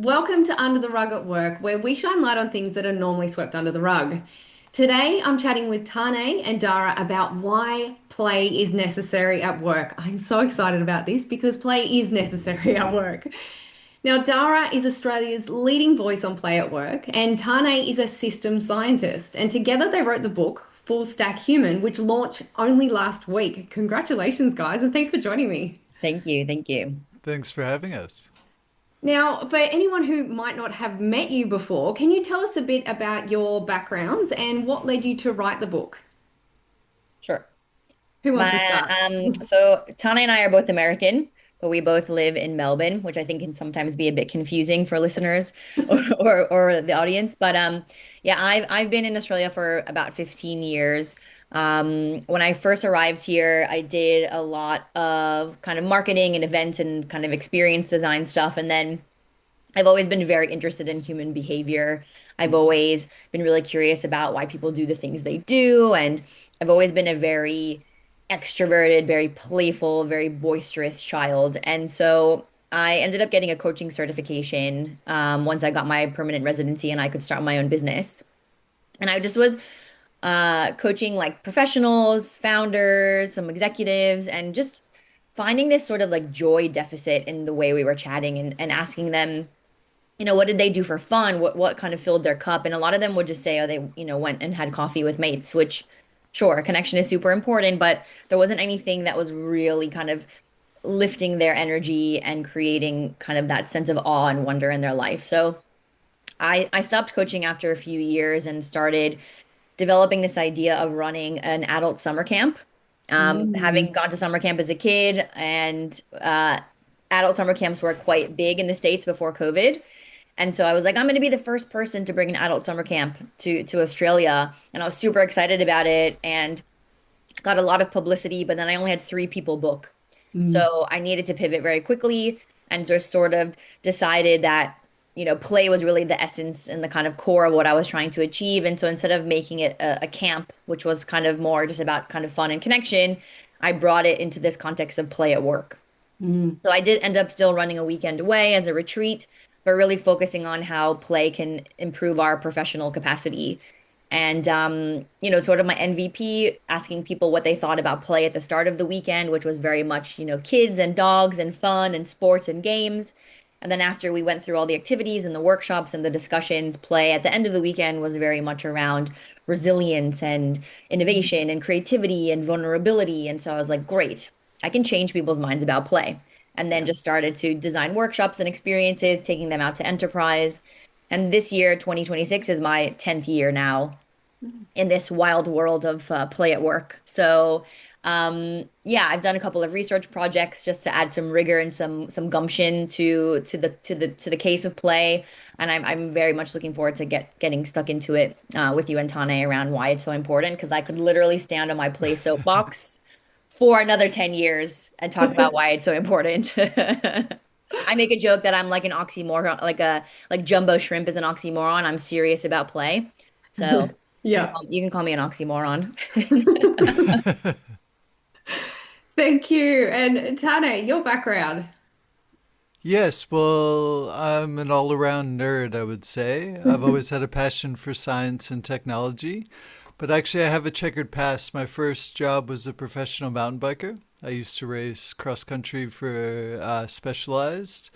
Welcome to Under the Rug at Work, where we shine light on things that are normally swept under the rug. Today, I'm chatting with Tané and Dara about why play is necessary at work. I'm so excited about this because play is necessary at work. Now, Dara is Australia's leading voice on play at work, and Tané is a systems scientist. And together they wrote the book Full Stack Human, which launched only last week. Congratulations, guys, and thanks for joining me. Thank you. Thank you. Thanks for having us. Now, for anyone who might not have met you before, can you tell us a bit about your backgrounds and what led you to write the book? Sure. Who wants to My start? so Tana and I are both American, but we both live in Melbourne, which I think can sometimes be a bit confusing for listeners or the audience. But yeah, I've been in Australia for about 15 years. When I first arrived here, I did a lot of kind of marketing and events and kind of experience design stuff, and then I've always been very interested in human behavior. I've always been really curious about why people do the things they do. And I've always been a very extroverted, very playful, very boisterous child. And so I ended up getting a coaching certification once I got my permanent residency and I could start my own business. And I just was coaching like professionals, founders, some executives, and just finding this sort of like joy deficit in the way we were chatting and asking them what did they do for fun? What kind of filled their cup? And a lot of them would just say, oh, they, went and had coffee with mates, which sure, connection is super important, but there wasn't anything that was really kind of lifting their energy and creating kind of that sense of awe and wonder in their life. So I stopped coaching after a few years and started developing this idea of running an adult summer camp. Mm. Having gone to summer camp as a kid and adult summer camps were quite big in the States before COVID. And so I was like, I'm going to be the first person to bring an adult summer camp to Australia. And I was super excited about it and got a lot of publicity, but then I only had three people book. Mm. So I needed to pivot very quickly and just sort of decided that, play was really the essence and the kind of core of what I was trying to achieve. And so instead of making it a camp, which was kind of more just about kind of fun and connection, I brought it into this context of play at work. Mm. So I did end up still running a weekend away as a retreat, but really focusing on how play can improve our professional capacity. And sort of my MVP, asking people what they thought about play at the start of the weekend, which was very much, kids and dogs and fun and sports and games. And then after we went through all the activities and the workshops and the discussions, play at the end of the weekend was very much around resilience and innovation and creativity and vulnerability. And so I was like, great, I can change people's minds about play. And then Yeah. just started to design workshops and experiences, taking them out to enterprise. And this year, 2026, is my 10th year now in this wild world of play at work. So, yeah, I've done a couple of research projects just to add some rigor and some gumption to the case of play, and I'm very much looking forward to getting stuck into it with you and Tane around why it's so important because I could literally stand on my play soapbox for another 10 years and talk about why it's so important. I make a joke that I'm like an oxymoron, like jumbo shrimp is an oxymoron. I'm serious about play. So Yeah. you can call me an oxymoron. Thank you. And Tane, your background. Yes, well, I'm an all around nerd, I would say. I've always had a passion for science and technology, but actually, I have a checkered past. My first job was a professional mountain biker. I used to race cross country for Specialized.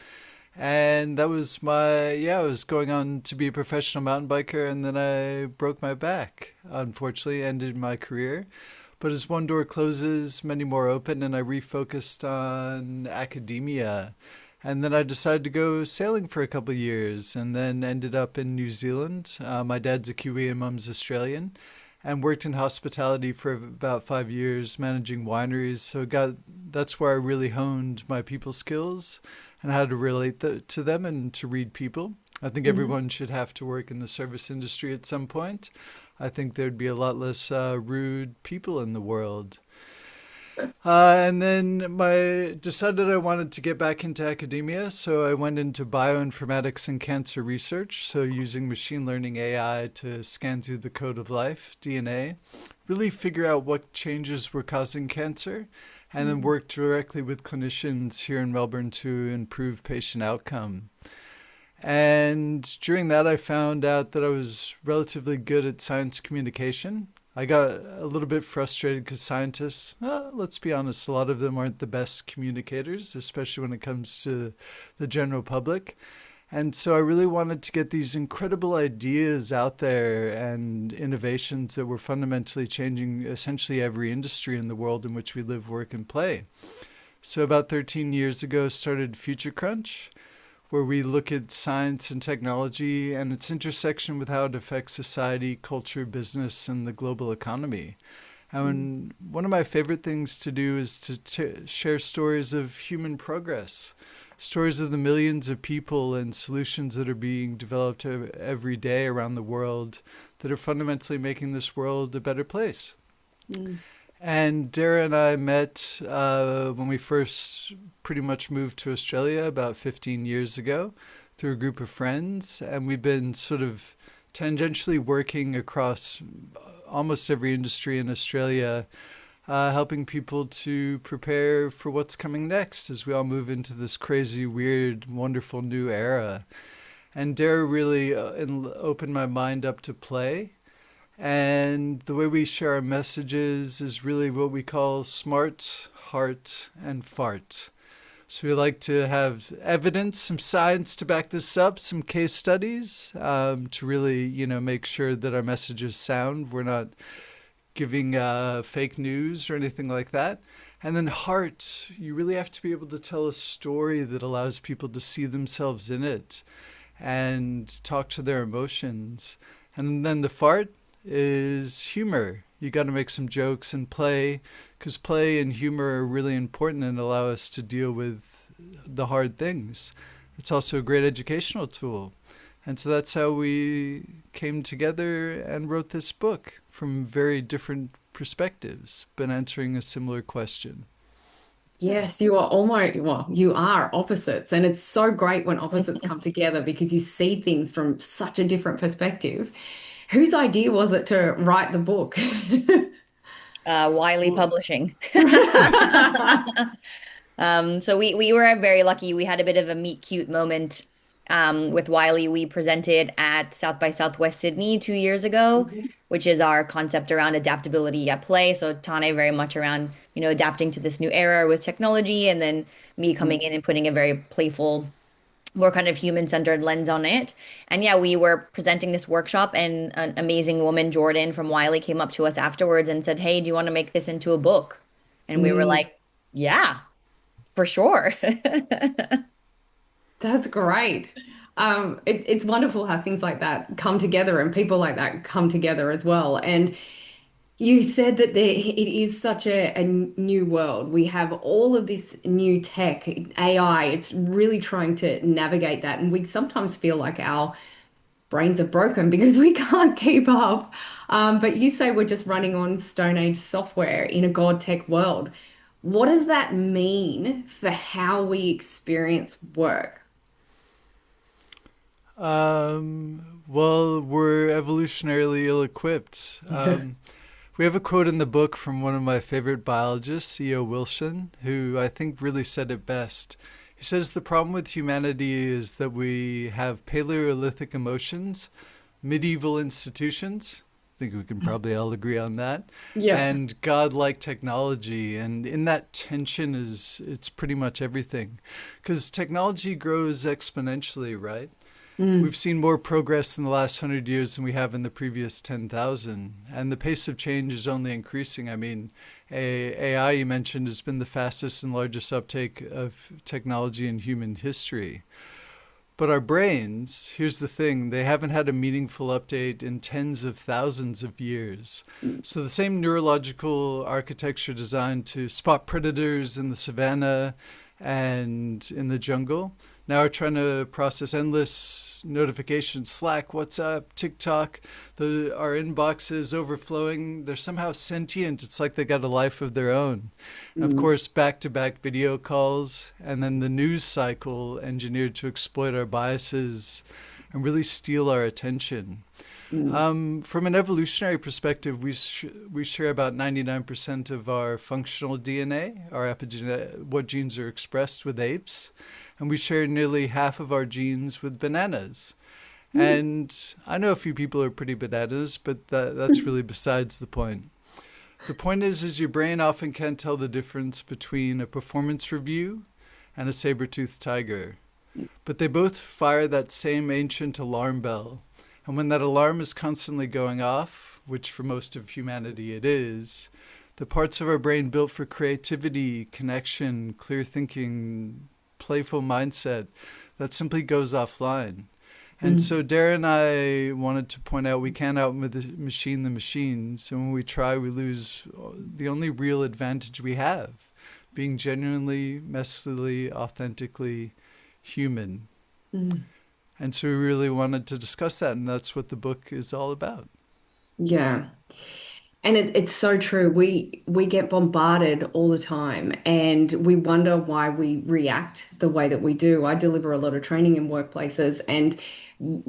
And that was I was going on to be a professional mountain biker, and then I broke my back. Unfortunately, ended my career. But as one door closes, many more open, and I refocused on academia. And then I decided to go sailing for a couple of years, and then ended up in New Zealand. My dad's a Kiwi and mom's Australian, and worked in hospitality for about 5 years, managing wineries. So that's where I really honed my people skills and how to relate to them and to read people. I think Mhm. everyone should have to work in the service industry at some point. I think there'd be a lot less rude people in the world. And then my decided I wanted to get back into academia, so I went into bioinformatics and cancer research. So using machine learning AI to scan through the code of life, DNA, really figure out what changes were causing cancer, and then work directly with clinicians here in Melbourne to improve patient outcome. And during that, I found out that I was relatively good at science communication. I got a little bit frustrated because scientists, let's be honest, a lot of them aren't the best communicators, especially when it comes to the general public. And so I really wanted to get these incredible ideas out there and innovations that were fundamentally changing essentially every industry in the world in which we live, work, and play. So about 13 years ago, started Future Crunch, where we look at science and technology and its intersection with how it affects society, culture, business, and the global economy. And one of my favorite things to do is to share stories of human progress, stories of the millions of people and solutions that are being developed every day around the world that are fundamentally making this world a better place. Mm. And Dara and I met when we first pretty much moved to Australia about 15 years ago through a group of friends. And we've been sort of tangentially working across almost every industry in Australia, helping people to prepare for what's coming next as we all move into this crazy, weird, wonderful new era. And Dara really opened my mind up to play. And the way we share our messages is really what we call smart, heart, and fart. So we like to have evidence, some science to back this up, some case studies to really, make sure that our messages sound. We're not giving fake news or anything like that. And then heart, you really have to be able to tell a story that allows people to see themselves in it and talk to their emotions. And then the fart is humor. You got to make some jokes and play, because play and humor are really important and allow us to deal with the hard things. It's also a great educational tool. And so that's how we came together and wrote this book from very different perspectives, but answering a similar question. Yes, you are almost, well, you are opposites. And it's so great when opposites come together because you see things from such a different perspective. Whose idea was it to write the book? Wiley Well, Publishing. So we were very lucky. We had a bit of a meet cute moment with Wiley. We presented at South by Southwest Sydney 2 years ago, Mhm. which is our concept around adaptability at play. So Tane very much around, adapting to this new era with technology, and then me coming in and putting a very playful, more kind of human-centered lens on it. And yeah, we were presenting this workshop, and an amazing woman, Jordan from Wiley, came up to us afterwards and said, "Hey, do you want to make this into a book?" And we were Mm. like, "Yeah, for sure." That's great. It's wonderful how things like that come together and people like that come together as well. And you said that it is such a new world. We have all of this new tech, AI. It's really trying to navigate that. And we sometimes feel like our brains are broken because we can't keep up. But you say we're just running on Stone Age software in a God tech world. What does that mean for how we experience work? Well, we're evolutionarily ill-equipped. We have a quote in the book from one of my favorite biologists, E.O. Wilson, who I think really said it best. He says the problem with humanity is that we have Paleolithic emotions, medieval institutions. I think we can probably all agree on that. Yeah. And godlike technology. And in that tension it's pretty much everything. Because technology grows exponentially, right? Mm. We've seen more progress in the last 100 years than we have in the previous 10,000. And the pace of change is only increasing. I mean, AI, you mentioned, has been the fastest and largest uptake of technology in human history. But our brains, here's the thing, they haven't had a meaningful update in tens of thousands of years. So the same neurological architecture designed to spot predators in the savannah and in the jungle now are trying to process endless notifications, Slack, WhatsApp, TikTok. Our inbox is overflowing. They're somehow sentient. It's like they got a life of their own. And of Mm. course, back-to-back video calls, and then the news cycle engineered to exploit our biases and really steal our attention. Mm. From an evolutionary perspective, we share about 99% of our functional DNA, our epigenetic, what genes are expressed with apes. and we share nearly half of our genes with bananas. Mm. And I know a few people are pretty bananas, but that's really besides the point. The point is your brain often can't tell the difference between a performance review and a saber-toothed tiger. But they both fire that same ancient alarm bell. And when that alarm is constantly going off, which for most of humanity it is, the parts of our brain built for creativity, connection, clear thinking, playful mindset, that simply goes offline. And Mm. so Dara and I wanted to point out we can't out machine the machines. And when we try, we lose the only real advantage we have, being genuinely, messily, authentically human. Mm. And so we really wanted to discuss that. And that's what the book is all about. Yeah. And it's so true. We get bombarded all the time and we wonder why we react the way that we do. I deliver a lot of training in workplaces and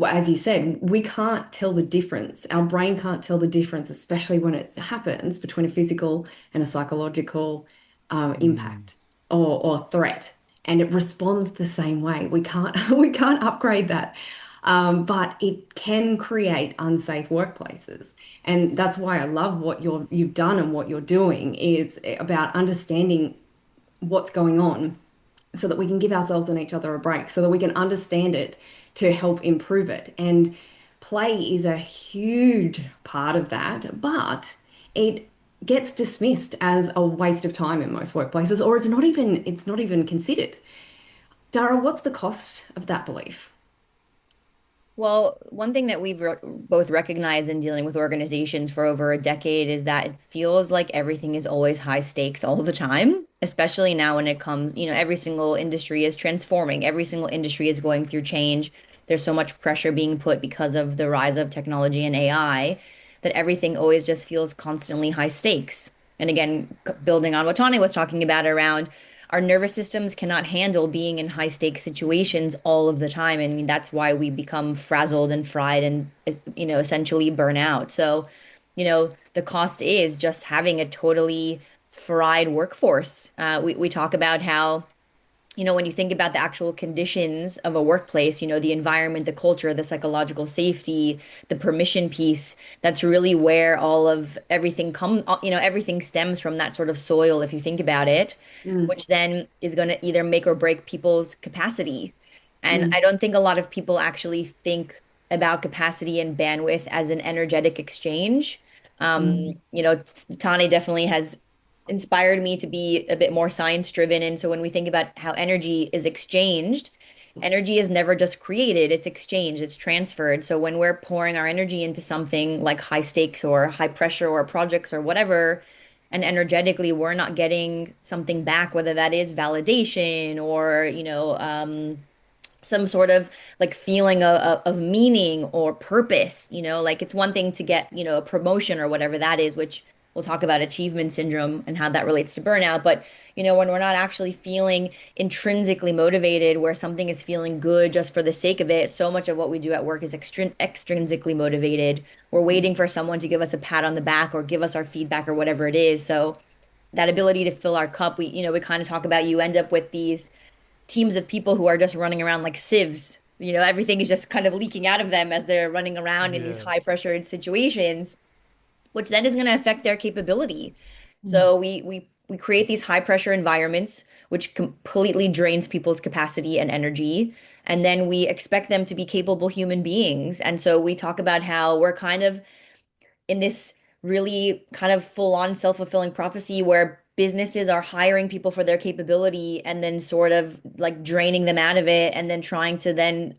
as you said, we can't tell the difference. Our brain can't tell the difference, especially when it happens between a physical and a psychological Mm. impact or threat. And it responds the same way. We can't we can't upgrade that. But it can create unsafe workplaces. And that's why I love what you've done and what you're doing is about understanding what's going on so that we can give ourselves and each other a break, so that we can understand it to help improve it. And play is a huge part of that, but it gets dismissed as a waste of time in most workplaces, or it's not even considered. Dara, what's the cost of that belief? Well, one thing that we've both recognized in dealing with organizations for over a decade is that it feels like everything is always high stakes all the time, especially now when it comes, every single industry is transforming, every single industry is going through change. There's so much pressure being put because of the rise of technology and AI that everything always just feels constantly high stakes. And again, building on what Tawny was talking about around our nervous systems cannot handle being in high stakes situations all of the time. And I mean, that's why we become frazzled and fried and, essentially burn out. So, the cost is just having a totally fried workforce. We talk about how when you think about the actual conditions of a workplace, the environment, the culture, the psychological safety, the permission piece, that's really where all of everything stems from that sort of soil, if you think about it, Mm, which then is going to either make or break people's capacity. And I mm, don't think a lot of people actually think about capacity and bandwidth as an energetic exchange. mm, Tani definitely has inspired me to be a bit more science driven. And so when we think about how energy is exchanged, energy is never just created, it's exchanged, it's transferred. So when we're pouring our energy into something like high stakes or high pressure or projects or whatever, and energetically we're not getting something back, whether that is validation or, some sort of like feeling of meaning or purpose, like it's one thing to get, a promotion or whatever that is, which we'll talk about achievement syndrome and how that relates to burnout. But, when we're not actually feeling intrinsically motivated, where something is feeling good just for the sake of it, so much of what we do at work is extrinsically motivated. We're waiting for someone to give us a pat on the back or give us our feedback or whatever it is. So that ability to fill our cup, we kind of talk about you end up with these teams of people who are just running around like sieves. Everything is just kind of leaking out of them as they're running around in these Yeah. high pressured situations, which then is going to affect their capability. mm, So we create these high pressure environments, which completely drains people's capacity and energy. And then we expect them to be capable human beings. And so we talk about how we're kind of in this really kind of full-on self-fulfilling prophecy where businesses are hiring people for their capability and then sort of like draining them out of it and then trying to then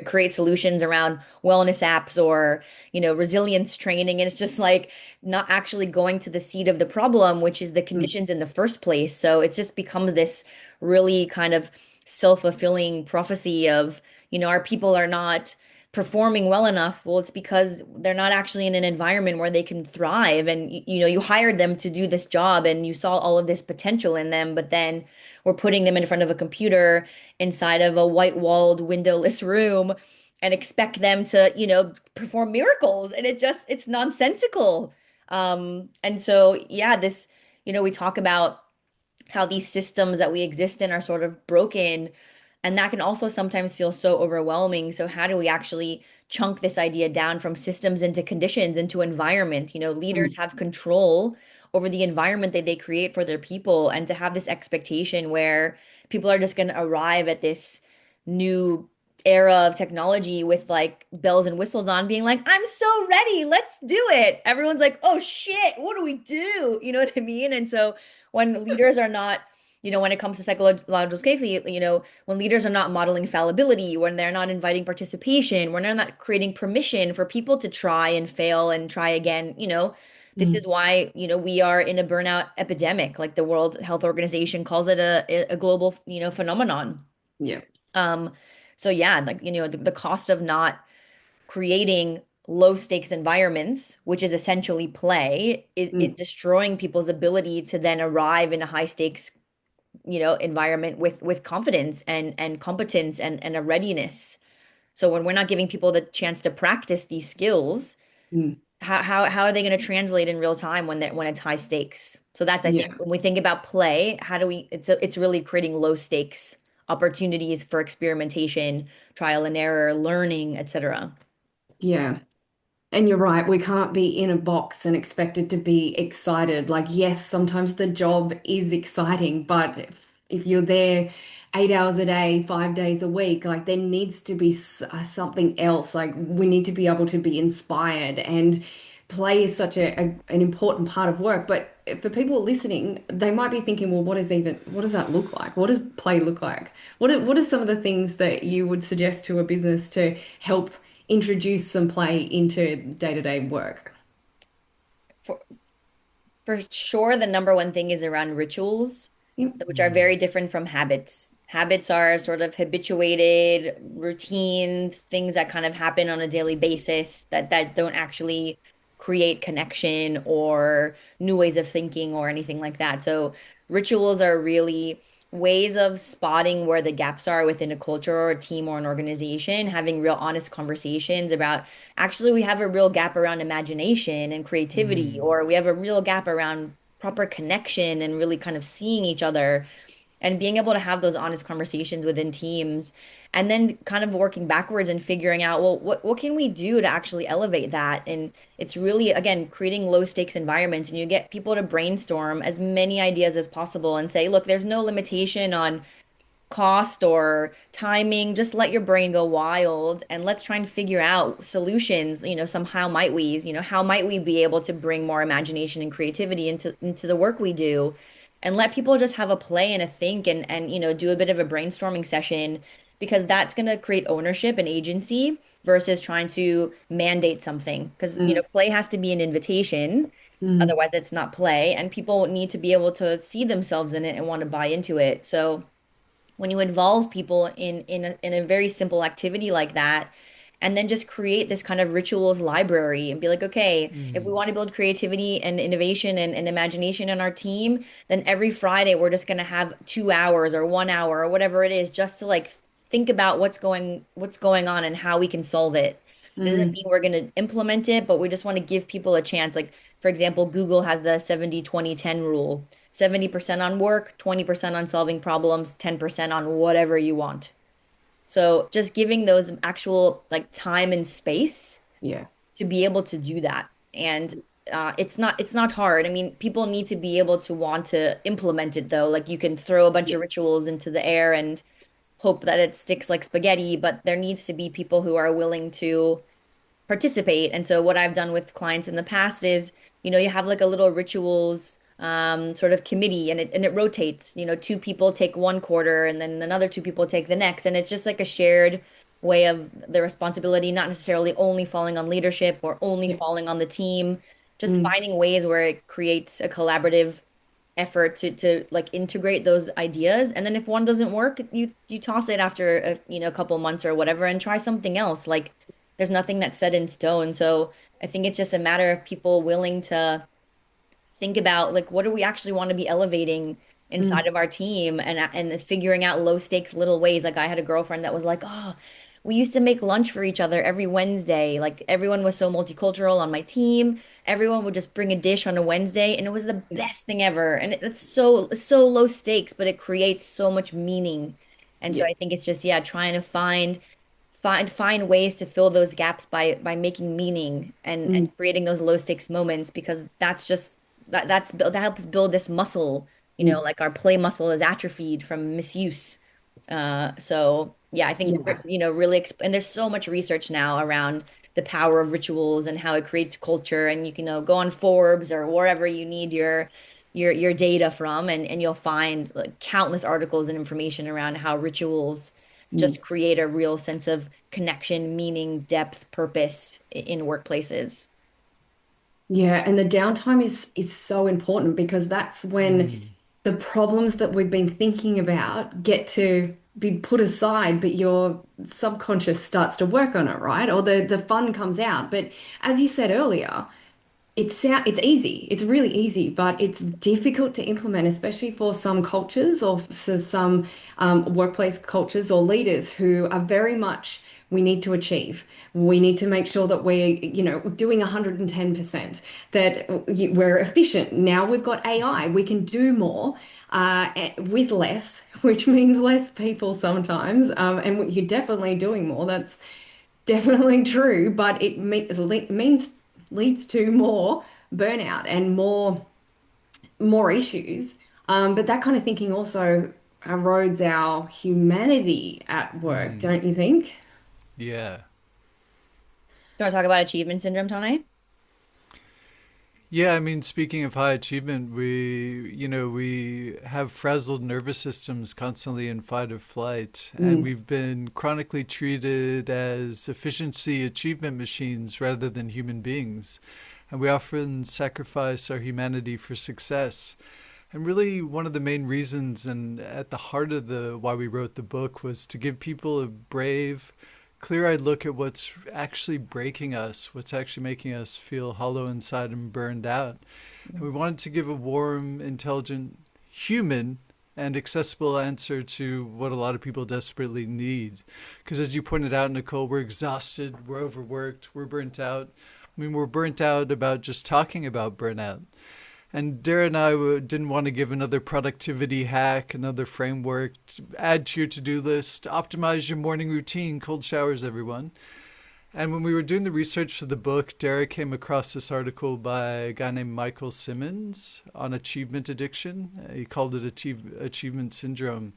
create solutions around wellness apps or resilience training, and it's just like not actually going to the seed of the problem, which is the mm. conditions in the first place. So it just becomes this really kind of self-fulfilling prophecy of our people are not performing well enough. Well, it's because they're not actually in an environment where they can thrive. And you hired them to do this job and you saw all of this potential in them, but then we're putting them in front of a computer inside of a white-walled, windowless room and expect them to, perform miracles. And it's nonsensical. And so, yeah, we talk about how these systems that we exist in are sort of broken. And that can also sometimes feel so overwhelming. So, how do we actually chunk this idea down from systems into conditions, into environment? Leaders Mm. have control over the environment that they create for their people, and to have this expectation where people are just going to arrive at this new era of technology with like bells and whistles on, being like, I'm so ready, let's do it. Everyone's like, oh shit, what do we do? You know what I mean? And so when leaders are not, when it comes to psychological safety, when leaders are not modeling fallibility, when they're not inviting participation, when they're not creating permission for people to try and fail and try again, this Mm. is why, we are in a burnout epidemic. Like the World Health Organization calls it a global, phenomenon. Yeah. Um, so yeah, like, the cost of not creating low stakes environments, which is essentially play, is Mm. destroying people's ability to then arrive in a high stakes, environment with confidence and competence and a readiness. So when we're not giving people the chance to practice these skills, Mm. how are they going to translate in real time when it's high stakes? So that's, I think, Yeah. when we think about play, how do we it's really creating low stakes opportunities for experimentation, trial and error, learning, etc. Yeah. And you're right, we can't be in a box and expected to be excited. Like, yes, sometimes the job is exciting, but if you're there 8 hours a day, 5 days a week, like there needs to be something else. Like, we need to be able to be inspired. And play is such an important part of work. But for people listening, they might be thinking, well, what does that look like? What does play look like? What are some of the things that you would suggest to a business to help introduce some play into day-to-day work? For For sure, the number one thing is around rituals, Yep. which are very different from habits. Habits are sort of habituated routines, things that kind of happen on a daily basis that don't actually create connection or new ways of thinking or anything like that. So rituals are really ways of spotting where the gaps are within a culture or a team or an organization, having real honest conversations about actually we have a real gap around imagination and creativity, Mm. or we have a real gap around proper connection and really kind of seeing each other and being able to have those honest conversations within teams, and then kind of working backwards and figuring out, well, what can we do to actually elevate that? And it's really, again, creating low stakes environments, and you get people to brainstorm as many ideas as possible and say, look, there's no limitation on cost or timing. Just let your brain go wild and let's try and figure out solutions, some how might we's, how might we be able to bring more imagination and creativity into the work we do, and let people just have a play and a think and do a bit of a brainstorming session, because that's going to create ownership and agency versus trying to mandate something, because Mm, play has to be an invitation. mm, Otherwise, it's not play, and people need to be able to see themselves in it and want to buy into it. So when you involve people in a very simple activity like that, and then just create this kind of rituals library and be like, okay, if we Mm. want to build creativity and innovation and imagination in our team, then every Friday we're just going to have 2 hours or 1 hour or whatever it is, just to like think about what's going on and how we can solve it. It doesn't mm, mean we're going to implement it, but we just want to give people a chance. Like, for example, Google has the 70-20-10 rule. 70% on work, 20% on solving problems, 10% on whatever you want. So just giving those actual like time and space yeah. to be able to do that. And it's not hard. I mean, people need to be able to want to implement it though. Like you can throw a bunch Yeah. of rituals into the air and hope that it sticks like spaghetti, but there needs to be people who are willing to participate. And so what I've done with clients in the past is, you have like a little rituals sort of committee, and it rotates. Two people take one quarter and then another two people take the next. And it's just like a shared way of the responsibility, not necessarily only falling on leadership or only Yeah. falling on the team, just Mm, finding ways where it creates a collaborative effort to like integrate those ideas. And then if one doesn't work, you toss it after a couple months or whatever and try something else. Like there's nothing that's set in stone. So I think it's just a matter of people willing to think about like what do we actually want to be elevating inside mm, of our team, and figuring out low stakes little ways. Like I had a girlfriend that was like, "Oh, we used to make lunch for each other every Wednesday. Like everyone was so multicultural on my team. Everyone would just bring a dish on a Wednesday, and it was the best thing ever. And it's so low stakes, but it creates so much meaning. And so Yeah. I think it's just, yeah, trying to find ways to fill those gaps by making meaning and Mm, creating those low stakes moments, because that's just that helps build this muscle, mm, like our play muscle is atrophied from misuse. So yeah, I think yeah. really and there's so much research now around the power of rituals and how it creates culture, and you can go on Forbes or wherever you need your data from, and you'll find like countless articles and information around how rituals Mm. just create a real sense of connection, meaning, depth, purpose in workplaces. Yeah, and the downtime is so important because that's when Mm. the problems that we've been thinking about get to be put aside, but your subconscious starts to work on it, right? Or the fun comes out. But as you said earlier, it's easy. It's really easy, but it's difficult to implement, especially for some cultures or for some workplace cultures or leaders who are very much we need to achieve. We need to make sure that we're doing 110%, that we're efficient. Now we've got AI, we can do more with less, which means less people sometimes. And you're definitely doing more. That's definitely true, but it means leads to more burnout and more issues. But that kind of thinking also erodes our humanity at work, Mm. don't you think? Yeah. Do you want to talk about achievement syndrome, Tone? Yeah, I mean, speaking of high achievement, we have frazzled nervous systems constantly in fight or flight, and Mm, we've been chronically treated as efficiency achievement machines rather than human beings. And we often sacrifice our humanity for success. And really, one of the main reasons and at the heart of the why we wrote the book was to give people a brave, clear-eyed look at what's actually breaking us, what's actually making us feel hollow inside and burned out. And we wanted to give a warm, intelligent, human, and accessible answer to what a lot of people desperately need. Because as you pointed out, Nicole, we're exhausted, we're overworked, we're burnt out. I mean, we're burnt out about just talking about burnout. And Dara and I didn't want to give another productivity hack, another framework to add to your to-do list, optimize your morning routine, cold showers, everyone. And when we were doing the research for the book, Dara came across this article by a guy named Michael Simmons on achievement addiction. He called it achievement syndrome.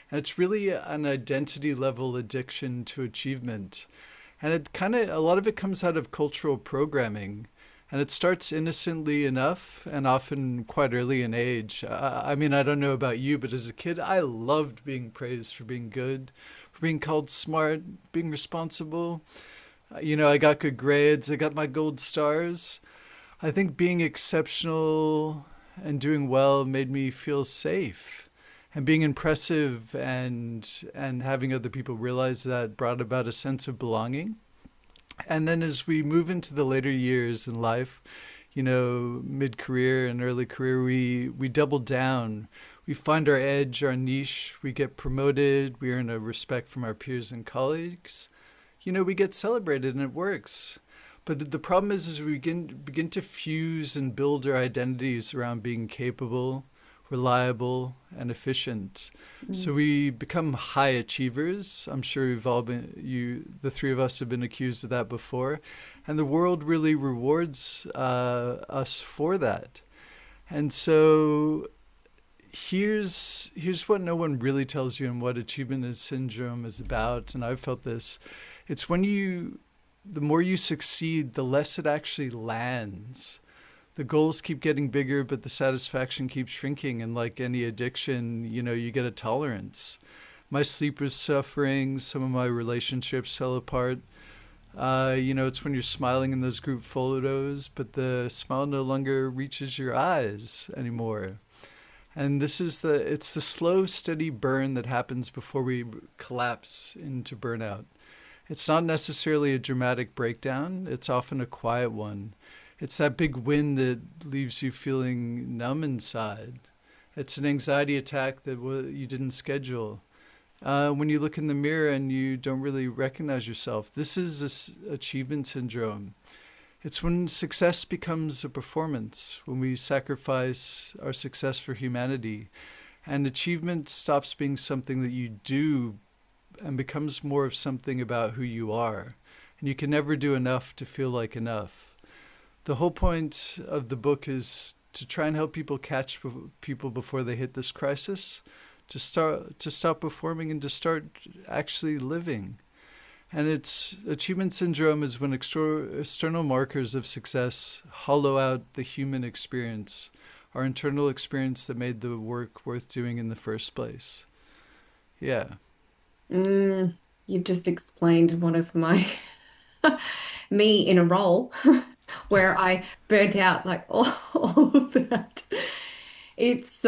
And it's really an identity level addiction to achievement. And a lot of it comes out of cultural programming. And it starts innocently enough and often quite early in age. I mean, I don't know about you, but as a kid, I loved being praised for being good, for being called smart, being responsible. I got good grades, I got my gold stars. I think being exceptional and doing well made me feel safe. And being impressive and having other people realize that brought about a sense of belonging. And then as we move into the later years in life, mid-career and early career, we double down. We find our edge, our niche. We get promoted. We earn a respect from our peers and colleagues. We get celebrated and it works. But the problem is we begin to fuse and build our identities around being capable, reliable, and efficient. Mm. So we become high achievers. I'm sure we've all the three of us have been accused of that before. And the world really rewards us for that. And so here's what no one really tells you and what achievement syndrome is about. And I've felt this. It's the more you succeed, the less it actually lands. The goals keep getting bigger, but the satisfaction keeps shrinking. And like any addiction, you get a tolerance. My sleep was suffering. Some of my relationships fell apart. It's when you're smiling in those group photos, but the smile no longer reaches your eyes anymore. And it's the slow, steady burn that happens before we collapse into burnout. It's not necessarily a dramatic breakdown. It's often a quiet one. It's that big win that leaves you feeling numb inside. It's an anxiety attack that you didn't schedule. when you look in the mirror and you don't really recognize yourself. This is achievement syndrome. It's when success becomes a performance, when we sacrifice our success for humanity, and achievement stops being something that you do and becomes more of something about who you are. And you can never do enough to feel like enough. The whole point of the book is to try and help people catch people before they hit this crisis, to stop performing and to start actually living. And it's achievement syndrome is when external markers of success hollow out the human experience, our internal experience that made the work worth doing in the first place. Yeah. Mm, you've just explained one of my me in a role where I burnt out like all of that. It's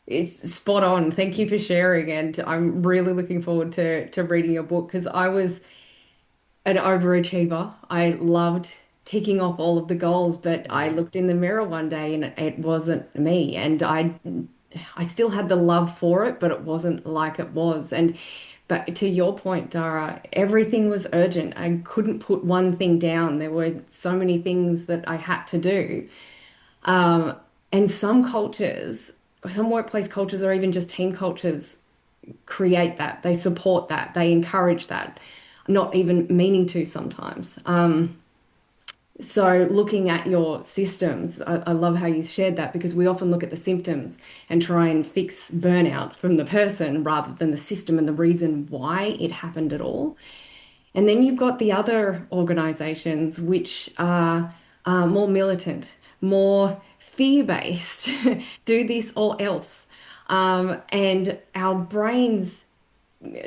it's spot on. Thank you for sharing, and I'm really looking forward to reading your book because I was an overachiever. I loved ticking off all of the goals, but I Yeah. looked in the mirror one day and it wasn't me, and I still had the love for it, but it wasn't like it was. And but to your point, Dara, everything was urgent. I couldn't put one thing down. There were so many things that I had to do. Um, and some cultures, some workplace cultures, or even just team cultures, create that. They support that. They encourage that, not even meaning to sometimes. So looking at your systems, I love how you shared that because we often look at the symptoms and try and fix burnout from the person rather than the system and the reason why it happened at all. And then you've got the other organizations which are more militant, more fear-based, do this or else. And our brains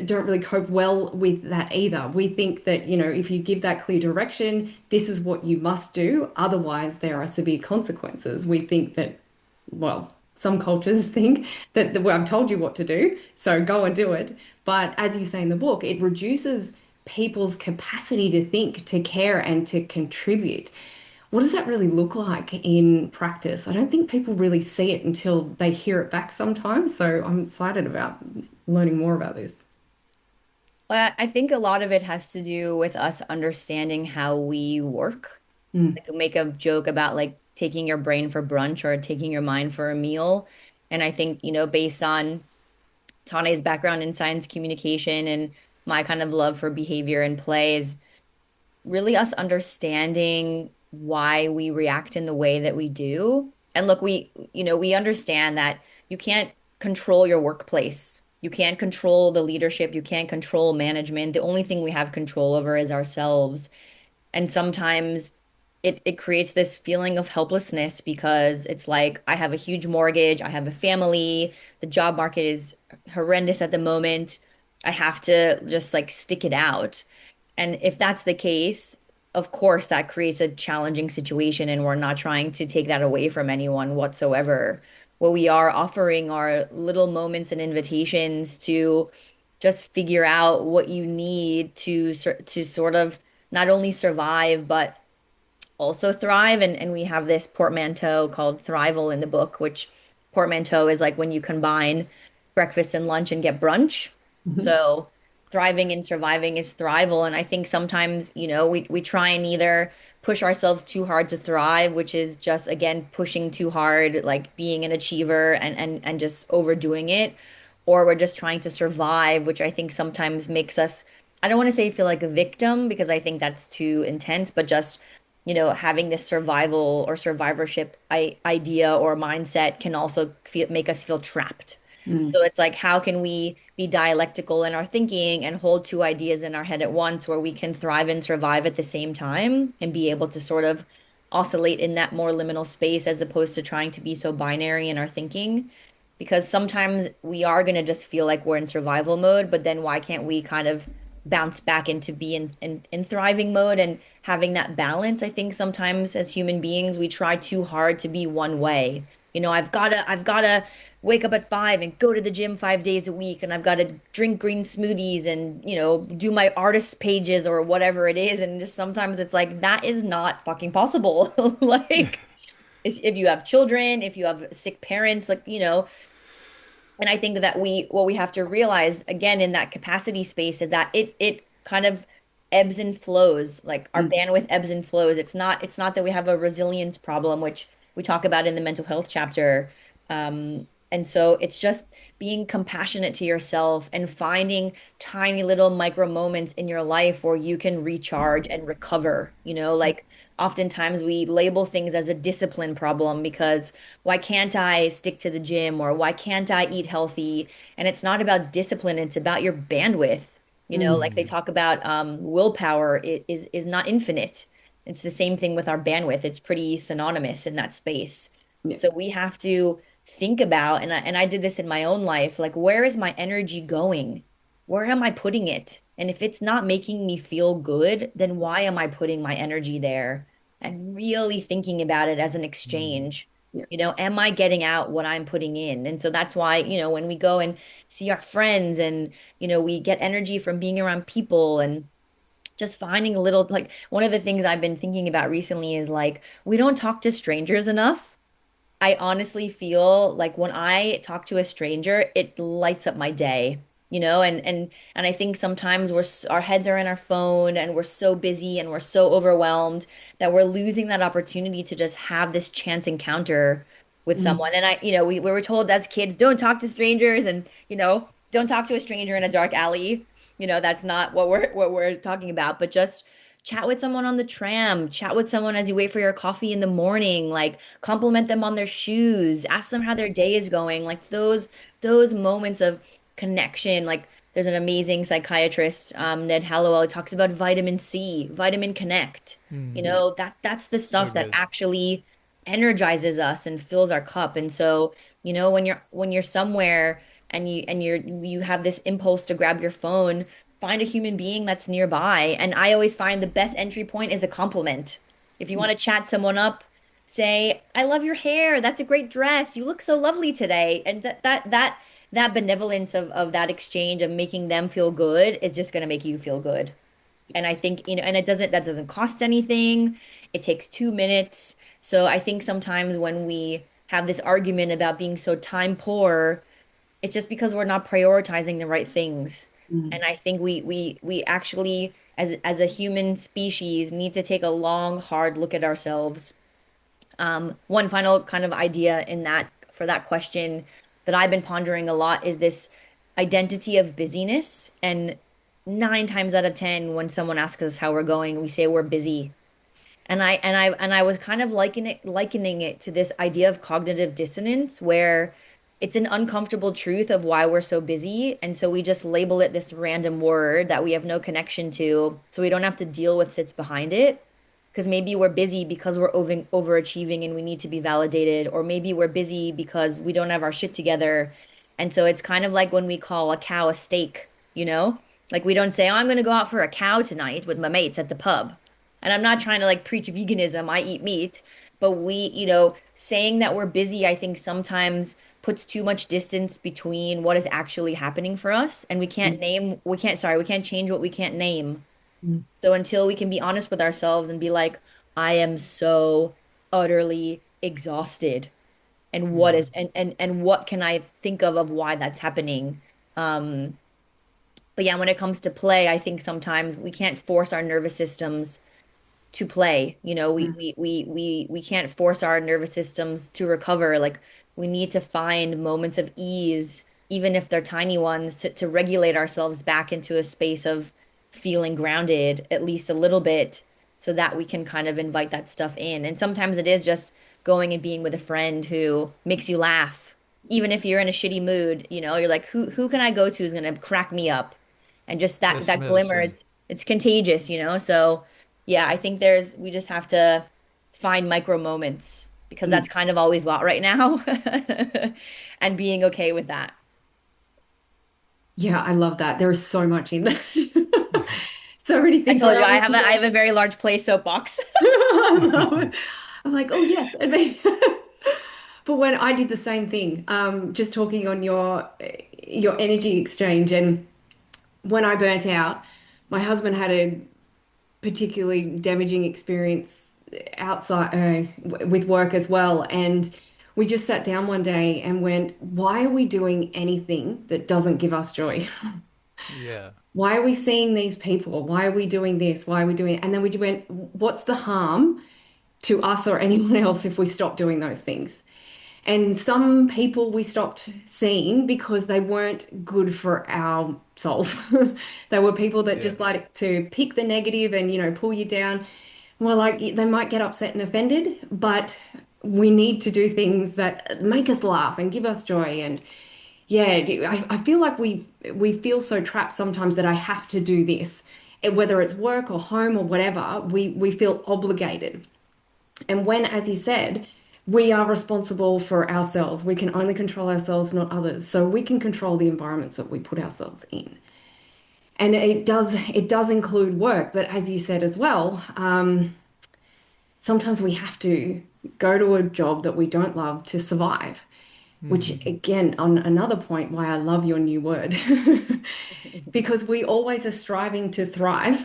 don't really cope well with that either. We think that, if you give that clear direction, this is what you must do, otherwise there are severe consequences. We think that, well, some cultures think that well, I've told you what to do, so go and do it. But as you say in the book, it reduces people's capacity to think, to care, and to contribute. What does that really look like in practice? I don't think people really see it until they hear it back sometimes. So I'm excited about learning more about this. Well, I think a lot of it has to do with us understanding how we work. Mm. Like make a joke about like taking your brain for brunch or taking your mind for a meal. And I think, based on Tane's background in science communication and my kind of love for behavior and play is really us understanding why we react in the way that we do. And look, we understand that you can't control your workplace. You can't control the leadership. You can't control management. The only thing we have control over is ourselves. And sometimes it creates this feeling of helplessness because it's like I have a huge mortgage, I have a family, the job market is horrendous at the moment. I have to just like stick it out. And if that's the case, of course, that creates a challenging situation, and we're not trying to take that away from anyone whatsoever. What we are offering are little moments and invitations to just figure out what you need to sort of not only survive, but also thrive. And we have this portmanteau called thrival in the book, which portmanteau is like when you combine breakfast and lunch and get brunch. Mhm. So thriving and surviving is thrival. And I think sometimes, we try and either push ourselves too hard to thrive, which is just again pushing too hard, like being an achiever and just overdoing it, or we're just trying to survive, which I think sometimes makes us, I don't want to say feel like a victim because I think that's too intense, but just having this survival or survivorship idea or mindset can also make us feel trapped. Mm. So it's like, how can we be dialectical in our thinking and hold two ideas in our head at once where we can thrive and survive at the same time and be able to sort of oscillate in that more liminal space as opposed to trying to be so binary in our thinking? Because sometimes we are going to just feel like we're in survival mode, but then why can't we kind of bounce back into being in thriving mode and having that balance? I think sometimes as human beings, we try too hard to be one way. I've gotta wake up at 5 and go to the gym 5 days a week, and I've got to drink green smoothies and, do my artist pages or whatever it is. And just sometimes it's like, that is not fucking possible. Like, if you have children, if you have sick parents, like, And I think that what we have to realize again in that capacity space is that it kind of ebbs and flows. Like our Mm, bandwidth ebbs and flows. It's not that we have a resilience problem, which we talk about in the mental health chapter. And so it's just being compassionate to yourself and finding tiny little micro moments in your life where you can recharge and recover. Like oftentimes we label things as a discipline problem because why can't I stick to the gym or why can't I eat healthy? And it's not about discipline, it's about your bandwidth. mm, Like they talk about willpower is not infinite. It's the same thing with our bandwidth. It's pretty synonymous in that space. yeah. So we have to think about, and I did this in my own life, like where is my energy going? Where am I putting it? And if it's not making me feel good, then why am I putting my energy there? And really thinking about it as an Mm. exchange. Yeah. Am I getting out what I'm putting in? And so that's why, when we go and see our friends and, we get energy from being around people and just finding a little, like one of the things I've been thinking about recently is like, we don't talk to strangers enough. I honestly feel like when I talk to a stranger, it lights up my day, and I think sometimes our heads are in our phone and we're so busy and we're so overwhelmed that we're losing that opportunity to just have this chance encounter with Mm, someone. And we were told as kids, don't talk to strangers and, don't talk to a stranger in a dark alley. That's not what we're talking about, but just chat with someone on the tram, chat with someone as you wait for your coffee in the morning, like compliment them on their shoes, ask them how their day is going. Like those moments of connection. Like there's an amazing psychiatrist, Ned Hallowell, talks about vitamin C, vitamin connect. yeah. That's the So stuff that good. actually energizes us and fills our cup. And so, when you're somewhere and you have this impulse to grab your phone, find a human being that's nearby. And I always find the best entry point is a compliment. If you want to chat someone up, say, "I love your hair. That's a great dress. You look so lovely today." And that benevolence of that exchange of making them feel good is just going to make you feel good. And I think, and that doesn't cost anything. It takes 2 minutes. So I think sometimes when we have this argument about being so time poor, it's just because we're not prioritizing the right things. Mm, And I think we actually as a human species need to take a long, hard look at ourselves. One final kind of idea in that for that question that I've been pondering a lot is this identity of busyness. And 9 times out of 10, when someone asks us how we're going, we say we're busy. And I was kind of likening it to this idea of cognitive dissonance where it's an uncomfortable truth of why we're so busy. And so we just label it this random word that we have no connection to, so we don't have to deal with sits behind it. Because maybe we're busy because we're overachieving and we need to be validated, or maybe we're busy because we don't have our shit together. And so it's kind of like when we call a cow a steak, you know? Like we don't say, "Oh, I'm going to go out for a cow tonight with my mates at the pub." And I'm not trying to like preach veganism. I eat meat, but saying that we're busy, I think sometimes puts too much distance between what is actually happening for us. And mm, we can't change what we can't name. mm, So until we can be honest with ourselves and be like, I am so utterly exhausted. And what Mm. is and what can I think of why that's happening? Um, but yeah, when it comes to play, I think sometimes we can't force our nervous systems to play. mm, We can't force our nervous systems to recover. Like we need to find moments of ease, even if they're tiny ones, to regulate ourselves back into a space of feeling grounded at least a little bit so that we can kind of invite that stuff in. And sometimes it is just going and being with a friend who makes you laugh. Even if you're in a shitty mood, you're like, who can I go to who's gonna crack me up? And just that Best that glimmer, medicine. it's contagious. So yeah, I think we just have to find micro moments because that's mm. kind of all we've got right now. And being okay with that. Yeah, I love that. There is so much in that. So many I things. When told you I I was have a very large play soapbox. I love it. I'm like, oh yes. But when I did the same thing, just talking on your energy exchange, and when I burnt out, my husband had a particularly damaging experience outside with work as well, and we just sat down one day and went, why are we doing anything that doesn't give us joy? Yeah. Why are we seeing these people? Why are we doing this? Why are we doing it? And then we went, what's the harm to us or anyone else if we stop doing those things? And some people we stopped seeing because they weren't good for our souls. They were people that Yeah. just like to pick the negative and, pull you down. Well, like they might get upset and offended, but we need to do things that make us laugh and give us joy. And yeah, I feel like we feel so trapped sometimes that I have to do this. Whether it's work or home or whatever, we feel obligated. And when, as you said, we are responsible for ourselves, we can only control ourselves, not others. So we can control the environments that we put ourselves in. And it does include work, but as you said as well, sometimes we have to go to a job that we don't love to survive. Which Hmm. again, on another point, why I love your new word, because we always are striving to thrive,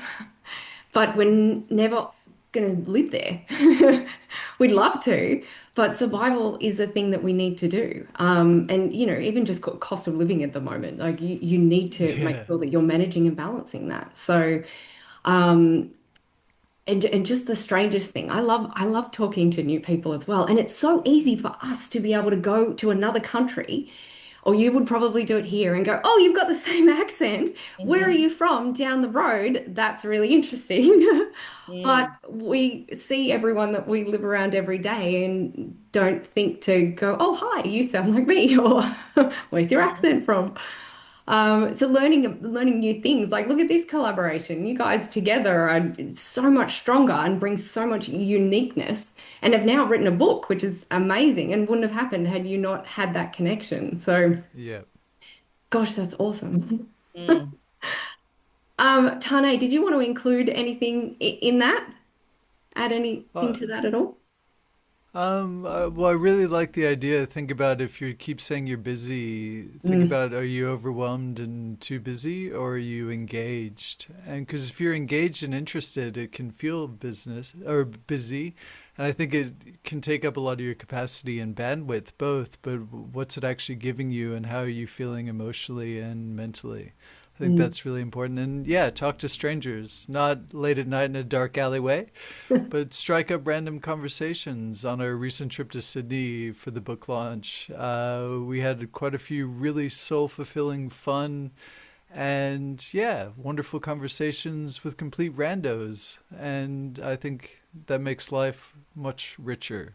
but we're never going to live there. We'd love to, but survival is a thing that we need to do. And even just cost of living at the moment, like you need to make Yeah. sure that you're managing and balancing that. So, um, and just the strangest thing, I love talking to new people as well. And it's so easy for us to be able to go to another country, or you would probably do it here and go, "Oh, you've got the same accent. Where are Mhm. you from? Down the road." That's really interesting. But Mm. we see everyone that we live around every day and don't think to go, "Oh, hi, you sound like me," or "Where's your accent from?" So learning new things. Like, look at this collaboration. You guys together are so much stronger and bring so much uniqueness, and have now written a book, which is amazing and wouldn't have happened had you not had that connection. So, Yeah. gosh, that's awesome. Mm. Tane, did you want to include anything in that? Add anything Uh, to that at all? well, I really like the idea. Think about if you keep saying you're busy, think Mm, about, are you overwhelmed and too busy, or are you engaged? And because if you're engaged and interested, it can feel business or busy. And I think it can take up a lot of your capacity and bandwidth, both. But what's it actually giving you, and how are you feeling emotionally and mentally? I think mm. that's really important. And yeah, talk to strangers, not late at night in a dark alleyway, but strike up random conversations. On our recent trip to Sydney for the book launch, we had quite a few really soul fulfilling, fun, and yeah, wonderful conversations with complete randos. And I think that makes life much richer.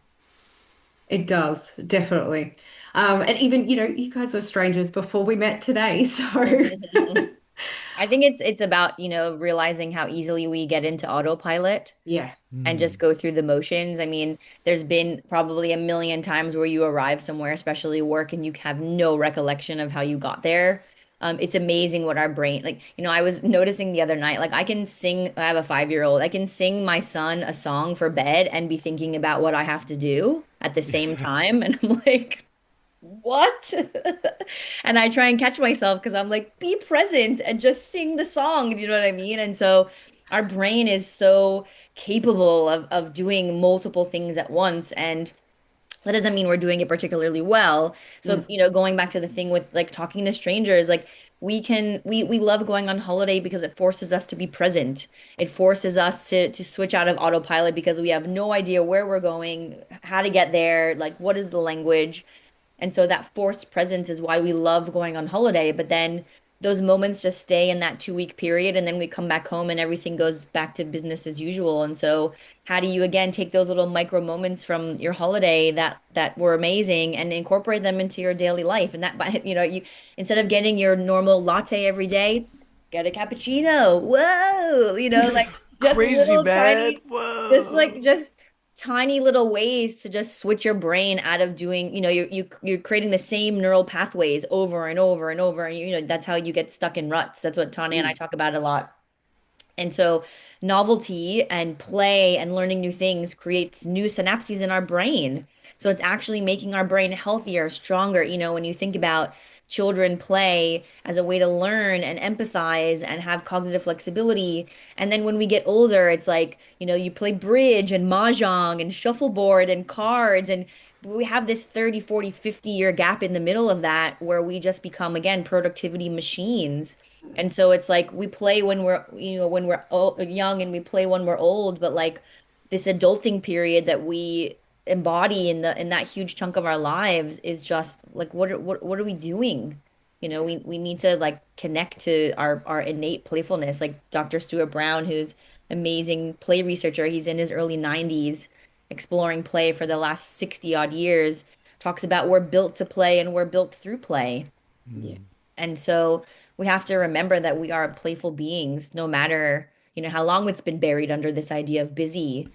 It does, definitely. And even, you guys are strangers before we met today, so I think it's about, realizing how easily we get into autopilot yeah. and just Hmm. go through the motions. I mean, there's been probably a million times where you arrive somewhere, especially work, and you have no recollection of how you got there. It's amazing what our brain, like, I was noticing the other night, like I can sing, I have a 5-year old, I can sing my son a song for bed and be thinking about what I have to do at the same time. And I'm like, what? And I try and catch myself because I'm like, be present and just sing the song. Do you know what I mean? And so our brain is so capable of doing multiple things at once. And that doesn't mean we're doing it particularly well. So, Mm. going back to the thing with like talking to strangers, like we love going on holiday because it forces us to be present. It forces us to switch out of autopilot because we have no idea where we're going, how to get there, like what is the language. And so that forced presence is why we love going on holiday. But then those moments just stay in that 2 week period. And then we come back home and everything goes back to business as usual. And so how do you again take those little micro moments from your holiday that were amazing and incorporate them into your daily life? And that, you instead of getting your normal latte every day, get a cappuccino. Whoa, like just Crazy, little man. tiny, Whoa. just tiny little ways to just switch your brain out of doing, you're creating the same neural pathways over and over and over. And that's how you get stuck in ruts. That's what Tanya and I Mm. talk about a lot. And so novelty and play and learning new things creates new synapses in our brain. So it's actually making our brain healthier, stronger. When you think about children play as a way to learn and empathize and have cognitive flexibility. And then when we get older, it's like, you play bridge and mahjong and shuffleboard and cards and we have this 30, 40, 50 year gap in the middle of that where we just become again productivity machines. And so it's like we play when we're, when we're young and we play when we're old, but like this adulting period that we embody in that huge chunk of our lives is just like what are we doing? We need to like connect to our innate playfulness. Like Dr. Stuart Brown, who's amazing play researcher, he's in his early 90s exploring play for the last 60 odd years, talks about we're built to play and we're built through play. Yeah. And so we have to remember that we are playful beings, no matter, how long it's been buried under this idea of busy.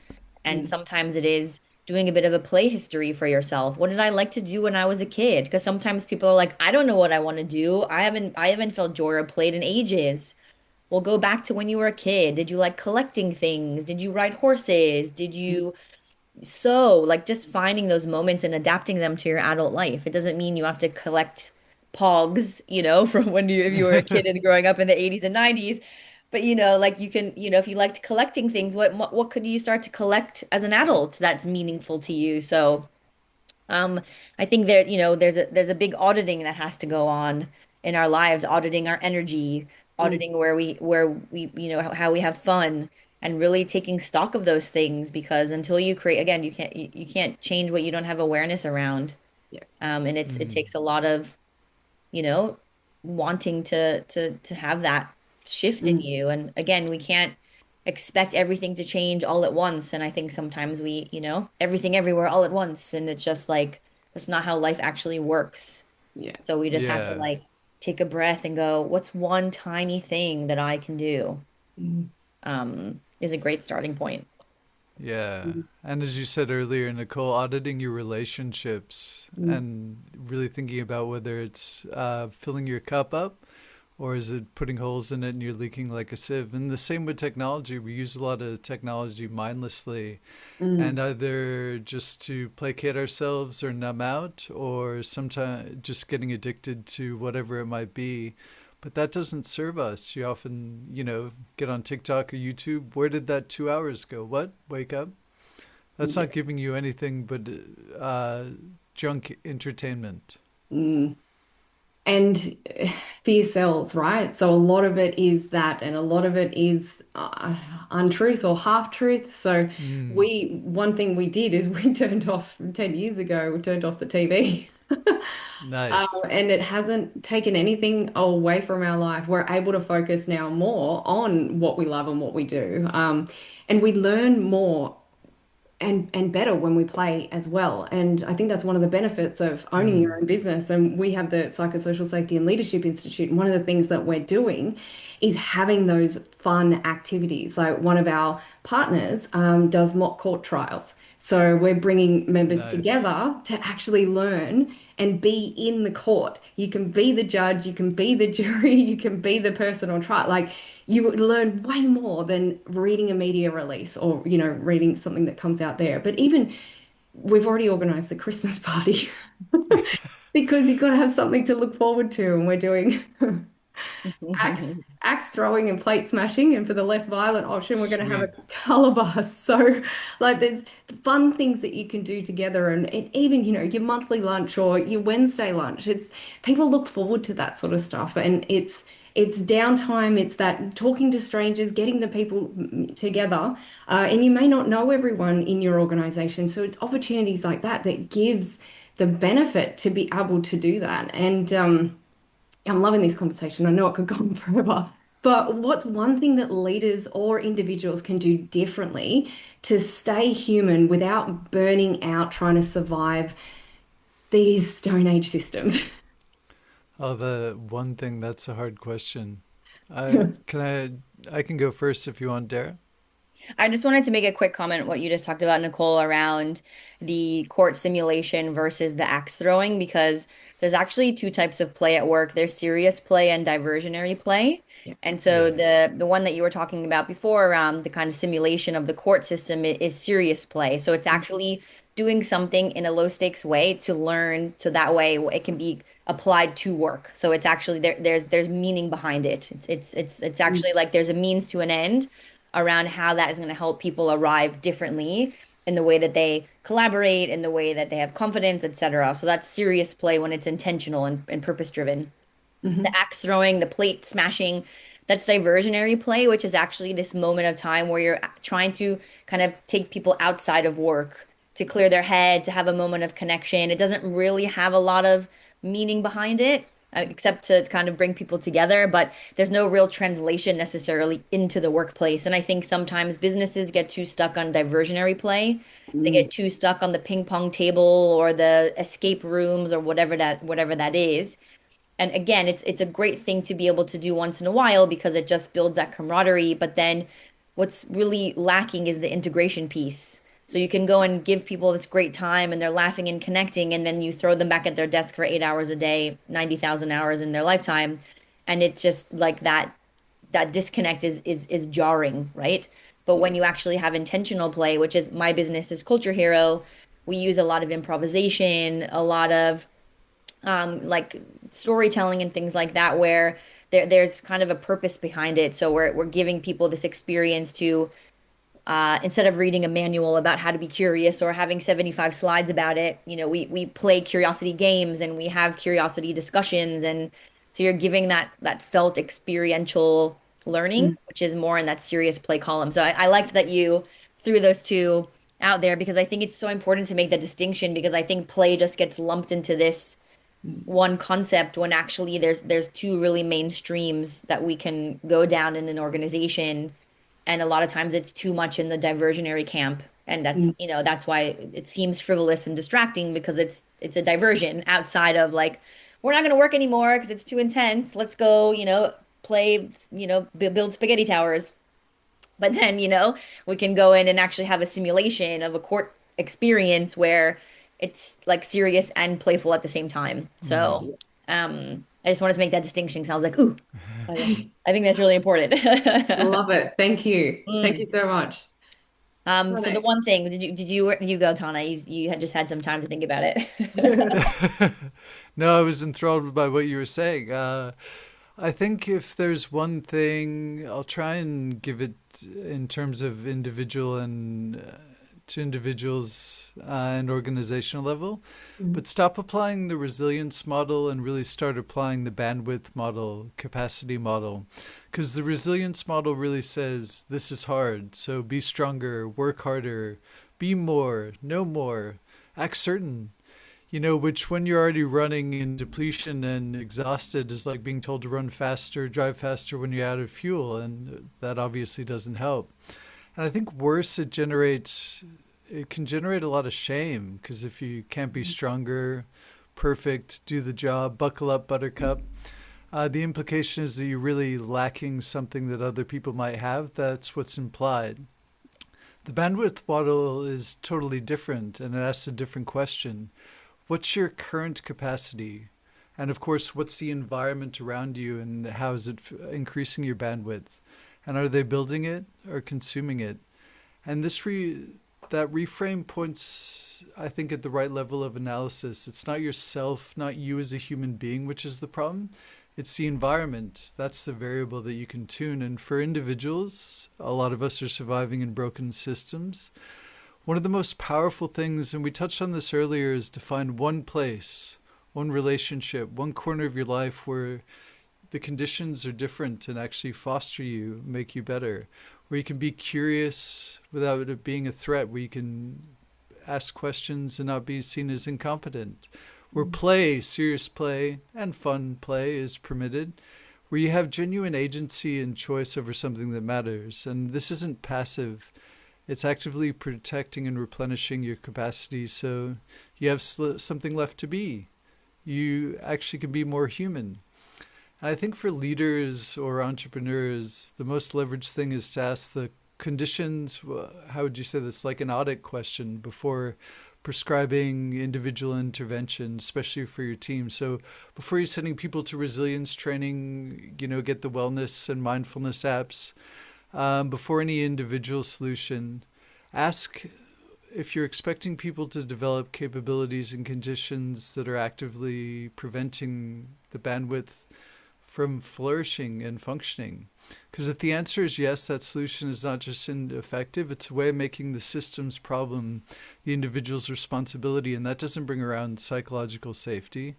And Mm. sometimes it is doing a bit of a play history for yourself. What did I like to do when I was a kid? Because sometimes people are like, I don't know what I want to do. I haven't felt joy or played in ages. Well, go back to when you were a kid. Did you like collecting things? Did you ride horses? Did you so, like, just finding those moments and adapting them to your adult life. It doesn't mean you have to collect pogs, from when if you were a kid and growing up in the 80s and 90s. But like you can, if you liked collecting things, what could you start to collect as an adult that's meaningful to you? So, um, I think there, there's a big auditing that has to go on in our lives, auditing our energy, Mm. auditing where we, how we have fun and really taking stock of those things because until you create, again, you can't change what you don't have awareness around. Yeah. And it takes a lot of, you know, wanting to have that shift in Mm. you. And again, we can't expect everything to change all at once. And I think sometimes we, everything everywhere all at once. And it's just like that's not how life actually works. Yeah. So we just have to Yeah. like take a breath and go, what's one tiny thing that I can do? Mm. Is a great starting point. Yeah. Mm. And as you said earlier, Nicole, auditing your relationships Mm. and really thinking about whether it's filling your cup up or is it putting holes in it and you're leaking like a sieve. And the same with technology. We use a lot of technology mindlessly Mm. and either just to placate ourselves or numb out or sometimes just getting addicted to whatever it might be. But that doesn't serve us. You often, get on TikTok or YouTube. Where did that 2 hours go? What? Wake up? That's Yeah. not giving you anything but uh, junk entertainment. Mm. And fear sells, right? So a lot of it is that, and a lot of it is untruth or half truth. So Mm, one thing we did is we turned off 10 years ago, we turned off the TV. nice. And it hasn't taken anything away from our life. We're able to focus now more on what we love and what we do. And we learn more and better when we play as well. And I think that's one of the benefits of owning your Mm, own business. And we have the Psychosocial Safety and Leadership Institute. And one of the things that we're doing is having those fun activities. Like one of our partners does mock court trials. So we're bringing members nice. together to actually learn and be in the court. You can be the judge, you can be the jury, you can be the person on trial. Like you would learn way more than reading a media release or, reading something that comes out there. But even we've already organized the Christmas party because you've got to have something to look forward to. And we're doing axe throwing and plate smashing. And for the less violent option, we're going to have a Sweet. color bus. So, like, there's fun things that you can do together. And even, your monthly lunch or your Wednesday lunch. It's people look forward to that sort of stuff. And it's downtime. It's that talking to strangers, getting the people together. And you may not know everyone in your organization. So it's opportunities like that that gives the benefit to be able to do that. And I'm loving this conversation. I know it could go on forever. But what's one thing that leaders or individuals can do differently to stay human without burning out trying to survive these Stone Age systems? Oh, the one thing that's a hard question. I can go first if you want, Dara. I just wanted to make a quick comment what you just talked about, Nicole, around the court simulation versus the axe throwing, because there's actually two types of play at work. There's serious play and diversionary play. Yeah. And so Yes. the one that you were talking about before around the kind of simulation of the court system is serious play. So it's actually doing something in a low stakes way to learn so that way it can be applied to work. So it's actually there's meaning behind it. It's Mm. actually like there's a means to an end around how that is going to help people arrive differently in the way that they collaborate, in the way that they have confidence, etc. So that's serious play when it's intentional and purpose driven. The Hmm. axe throwing, the plate smashing, that's diversionary play, which is actually this moment of time where you're trying to kind of take people outside of work to clear their head, to have a moment of connection. It doesn't really have a lot of meaning behind it, except to kind of bring people together, but there's no real translation necessarily into the workplace. And I think sometimes businesses get too stuck on diversionary play. They Mm. get too stuck on the ping pong table or the escape rooms or whatever that is. And again, it's a great thing to be able to do once in a while because it just builds that camaraderie. But then what's really lacking is the integration piece. So you can go and give people this great time and they're laughing and connecting, and then you throw them back at their desk for 8 hours a day, 90,000 hours in their lifetime. And it's just like that disconnect is jarring, right? But when you actually have intentional play, which is my business is Culture Hero, we use a lot of improvisation, a lot of like storytelling and things like that, where there's kind of a purpose behind it. So we're giving people this experience to instead of reading a manual about how to be curious or having 75 slides about it, we play curiosity games and we have curiosity discussions, and so you're giving that felt experiential learning, Mm. which is more in that serious play column. So I liked that you threw those two out there because I think it's so important to make that distinction because I think play just gets lumped into this Mm. one concept when actually there's two really main streams that we can go down in an organization, and a lot of times it's too much in the diversionary camp, and Mm. that's why it seems frivolous and distracting because it's a diversion outside of like we're not going to work anymore because it's too intense, let's go play build spaghetti towers. But then, we can go in and actually have a simulation of a court experience where it's like serious and playful at the same time. Mm. So, I just wanted to make that distinction because I was like, ooh, I think that's really important. Love it. Thank you. Thank Mm. you so much. So the Tane. one thing, did you go, Tana? You had just had some time to think about it. No, I was enthralled by what you were saying. I think if there's one thing, I'll try and give it in terms of individual and to individuals and organizational level, Mm. but stop applying the resilience model and really start applying the bandwidth model, capacity model. Because the resilience model really says this is hard, so be stronger, work harder, be more, know more, act certain. Which when you're already running in depletion and exhausted is like being told to run faster, drive faster when you're out of fuel, and that obviously doesn't help. And I think worse, it can generate a lot of shame because if you can't be stronger, perfect, do the job, buckle up, buttercup, the implication is that you're really lacking something that other people might have. That's what's implied. The bandwidth model is totally different and it asks a different question. What's your current capacity? And of course, what's the environment around you and how is it increasing your bandwidth? And are they building it or consuming it? And that reframe points, I think, at the right level of analysis. It's not yourself, not you as a human being, which is the problem. It's the environment. That's the variable that you can tune. And for individuals, a lot of us are surviving in broken systems. One of the most powerful things, and we touched on this earlier, is to find one place, one relationship, one corner of your life where the conditions are different and actually foster you, make you better, where you can be curious without it being a threat, where you can ask questions and not be seen as incompetent, where play, serious play, and fun play is permitted, where you have genuine agency and choice over something that matters. And this isn't passive. It's actively protecting and replenishing your capacity so you have something left to be. You actually can be more human. And I think for leaders or entrepreneurs, the most leveraged thing is to ask the conditions, how would you say this, like an audit question before prescribing individual intervention, especially for your team. So before you're sending people to resilience training, get the wellness and mindfulness apps. Before any individual solution, ask if you're expecting people to develop capabilities and conditions that are actively preventing the bandwidth from flourishing and functioning. Because if the answer is yes, that solution is not just ineffective, it's a way of making the system's problem the individual's responsibility, and that doesn't bring around psychological safety.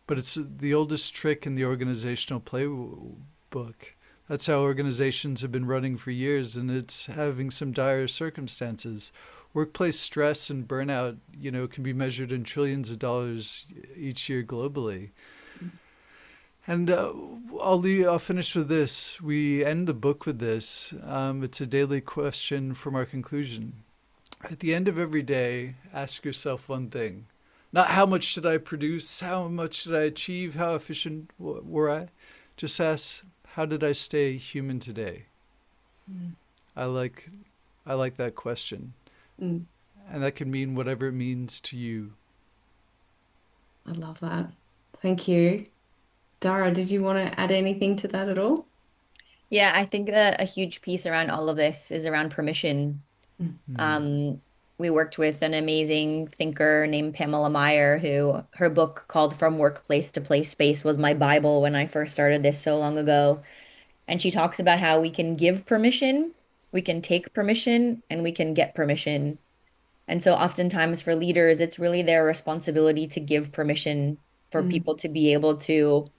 But it's the oldest trick in the organizational playbook. That's how organizations have been running for years, and it's having some dire circumstances. Workplace stress and burnout, can be measured in trillions of dollars each year globally. And I'll finish with this. We end the book with this. It's a daily question from our conclusion. At the end of every day, ask yourself one thing. Not how much did I produce, how much did I achieve, how efficient were I? Just ask, how did I stay human today? Mm. I like I like that question. Mm. And that can mean whatever it means to you. I love that. Thank you. Dara, did you want to add anything to that at all? Yeah, I think that a huge piece around all of this is around permission. Mm. Mm. Um, we worked with an amazing thinker named Pamela Meyer, who her book called From Workplace to Place Space was my Bible when I first started this so long ago. And she talks about how we can give permission, we can take permission, and we can get permission. And so oftentimes for leaders, it's really their responsibility to give permission for Mm. people to be able to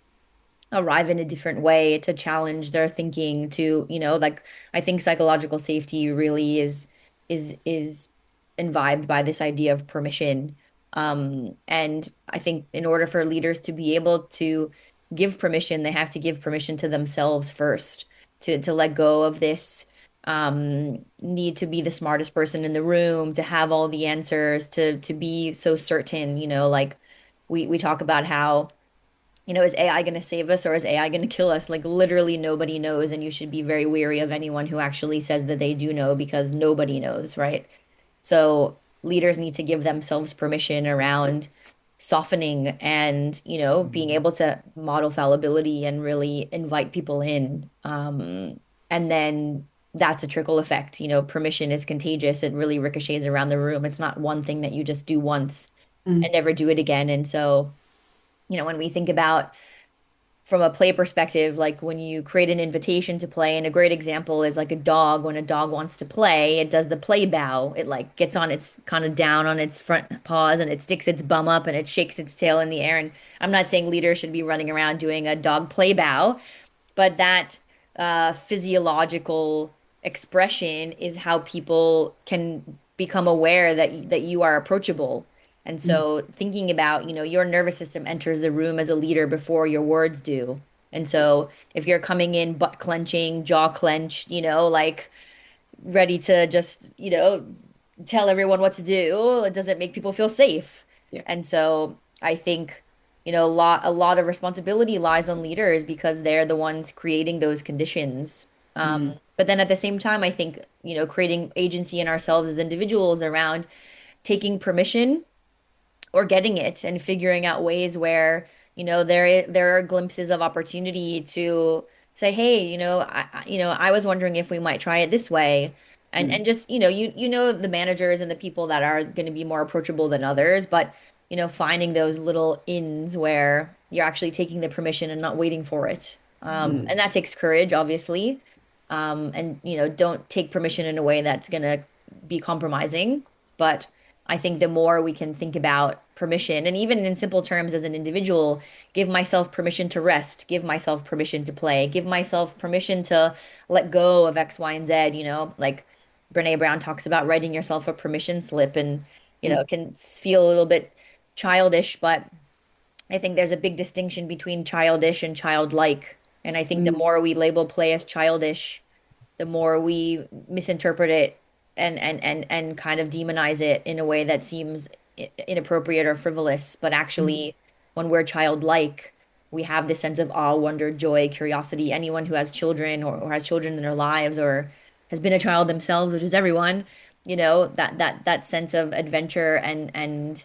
arrive in a different way, to challenge their thinking, to, like I think psychological safety really is imbibed by this idea of permission. And I think in order for leaders to be able to give permission, they have to give permission to themselves first, to let go of this need to be the smartest person in the room, to have all the answers, to be so certain, like we talk about how is AI going to save us or is AI going to kill us? Like literally nobody knows, and you should be very wary of anyone who actually says that they do know because nobody knows, right? So leaders need to give themselves permission around softening and, being Mm. able to model fallibility and really invite people in. And then that's a trickle effect. Permission is contagious. It really ricochets around the room. It's not one thing that you just do once and Mm. never do it again. And so, when we think about from a play perspective, like when you create an invitation to play, and a great example is like a dog, when a dog wants to play, it does the play bow. It like gets on its kind of down on its front paws and it sticks its bum up and it shakes its tail in the air. And I'm not saying leaders should be running around doing a dog play bow, but that physiological expression is how people can become aware that you are approachable. And Mm. so thinking about, your nervous system enters the room as a leader before your words do. And so if you're coming in butt clenching, jaw clenched, like ready to just, tell everyone what to do, it doesn't make people feel safe. Yeah. And so I think, a lot of responsibility lies on leaders because they're the ones creating those conditions. Mm. But then at the same time, I think, creating agency in ourselves as individuals around taking permission or getting it and figuring out ways where, there are glimpses of opportunity to say, hey, I was wondering if we might try it this way. And Mm. just, you know the managers and the people that are going to be more approachable than others, but finding those little ins where you're actually taking the permission and not waiting for it. And Mm. that takes courage, obviously. And don't take permission in a way that's going to be compromising. But I think the more we can think about permission, and even in simple terms as an individual, give myself permission to rest, give myself permission to play, give myself permission to let go of X, Y, and Z, like Brene Brown talks about writing yourself a permission slip, and, Mm. it can feel a little bit childish, but I think there's a big distinction between childish and childlike. And I think the Mm. more we label play as childish, the more we misinterpret it and kind of demonize it in a way that seems inappropriate or frivolous. But Mm. actually, when we're childlike, we have this sense of awe, wonder, joy, curiosity. Anyone who has children or has children in their lives or has been a child themselves, which is everyone, that sense of adventure and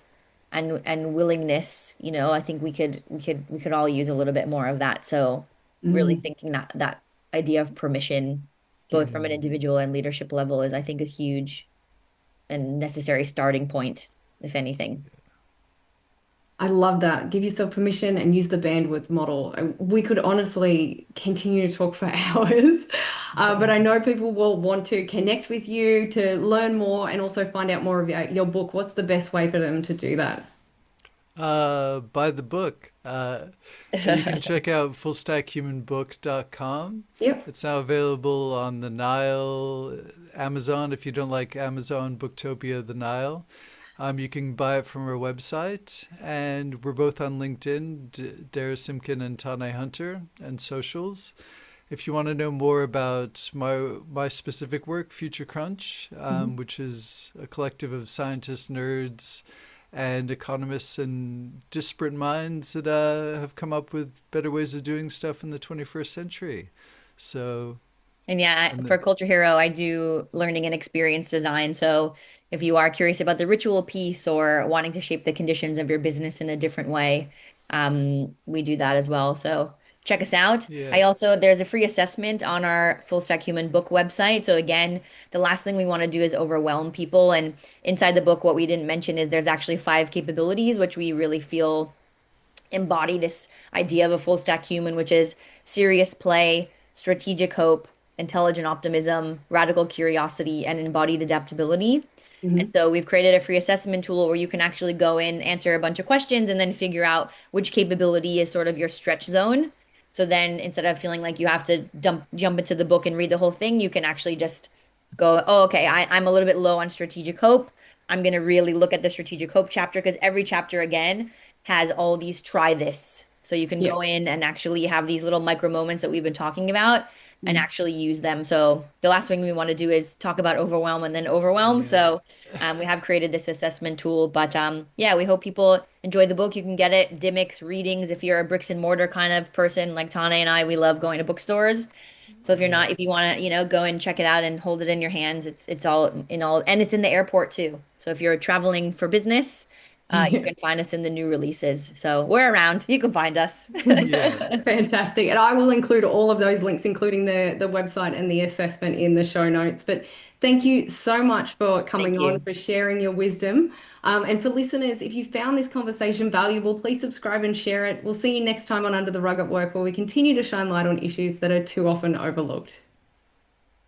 willingness, I think we could all use a little bit more of that. So really Mm. thinking that idea of permission, Yeah. both from an individual and leadership level, is I think a huge and necessary starting point, if anything. I love that. Give yourself permission and use the bandwidth model. We could honestly continue to talk for hours, but I know people will want to connect with you to learn more and also find out more about your book. What's the best way for them to do that? Buy the book. You can check out fullstackhumanbook.com. Yep. It's now available on the Nile, Amazon. If you don't like Amazon, Booktopia, the Nile. You can buy it from our website, and we're both on LinkedIn, Dara Simkin and Tané Hunter, and socials. If you want to know more about my specific work, Future Crunch, Mhm. which is a collective of scientists, nerds, and economists and disparate minds that have come up with better ways of doing stuff in the 21st century. So, And yeah, and for the, Culture Hero, I do learning and experience design. So if you are curious about the ritual piece or wanting to shape the conditions of your business in a different way, we do that as well. So check us out. yeah, There's a free assessment on our Full Stack Human book website. So again, the last thing we want to do is overwhelm people. And inside the book, what we didn't mention is there's actually 5 capabilities, which we really feel embody this idea of a full stack human, which is serious play, strategic hope, intelligent optimism, radical curiosity, and embodied adaptability. And Mhm. so we've created a free assessment tool where you can actually go in, answer a bunch of questions, and then figure out which capability is sort of your stretch zone. So then instead of feeling like you have to jump into the book and read the whole thing, you can actually just go, oh, okay, I'm a little bit low on strategic hope. I'm going to really look at the strategic hope chapter because every chapter, again, has all these try this. So you can Yep. go in and actually have these little micro moments that we've been talking about and Mhm. actually use them. So the last thing we want to do is talk about overwhelm and then overwhelm. yeah, So we have created this assessment tool, but yeah, we hope people enjoy the book. You can get it Dimmicks readings if you're a bricks and mortar kind of person like Tane and I. We love going to bookstores. So if you're yeah. not, if you want to, go and check it out and hold it in your hands, it's all in all, and it's in the airport too. So if you're traveling for business, you can find us in the new releases. So we're around. You can find us. Yeah. Fantastic. And I will include all of those links, including the website and the assessment in the show notes. But thank you so much for Thank coming on, you. for sharing your wisdom. And for listeners, if you found this conversation valuable, please subscribe and share it. We'll see you next time on Under the Rug at Work, where we continue to shine light on issues that are too often overlooked.